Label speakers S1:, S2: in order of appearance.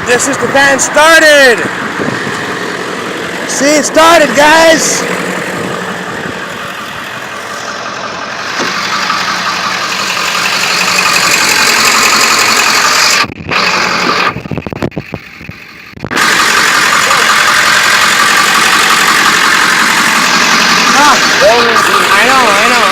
S1: This is the band started. See, it started, guys. I know.